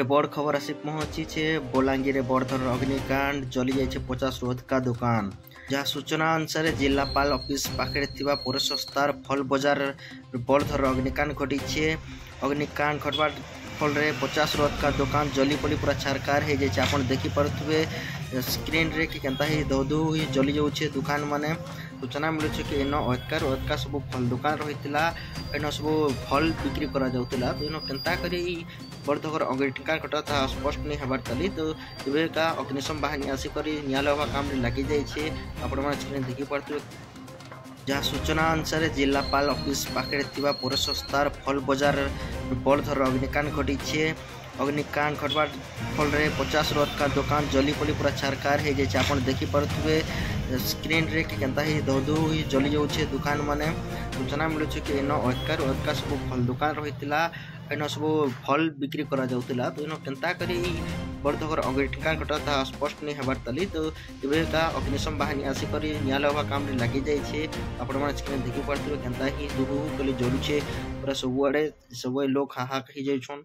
बड़ खबर आसी पहुंची बलांगीर में बड़धर अग्निकांड जली जाइए 50 ରୁ ଅଧିକା दुकान। जहाँ सूचना अनुसार जिलापाल ऑफिस पाखे पौर संस्थार फल बजार बड़धर अग्निकांड घटी। अग्निकांड घटवा फल 50 ରୁ ଅଧିକା दुकान जली पड़ी पूरा छारकार हो जाए। आप देखिपे स्क्रीन रे कि केनता ही दौदू ही जली जाऊे दुकान माने। सूचना मिलूँ कि इन अधिका सब फल दुकान रही इन सब फल बिक्री करा जाउतिला। तो इन केनता करी बड़धर अग्निकांड घटा था स्पष्ट नहीं हबार ताली। तो एका अग्निशम बाहिनी आसिक निआ लगा काम लगी जाइए। आपण मैंने स्क्रीन देखी पारे। जहाँ सूचना अनुसार जिलापाल ऑफिस पाखे पौर संस्थार फल बजार बड़धर अग्निकांड घटी। अग्निकांड घटवा फल 50 ରୁ ଅଧିକା दुकान जली पड़ी पूरा छारकार हो जाए। आप देखिपे स्क्रीन रे कि केनता ही दौदू ही जली जाऊे दुकान माने। सूचना मिलूँ कि इन अधिका सब फल दुकान रही इन सब फल बिक्री करा जाउतिला। तो इन केनता करी बड़धर अग्निकांड घटा था स्पष्ट नहीं हबार ताली। तो एका अग्निशम बाहिनी आसिक निआ लगा काम लगी जाइए। आपण मैंने स्क्रीन देखी पारे केनता ही दुहू कली जलुचे पूरा सबुआड़े सब लोग हाहाकार हो जाइछन।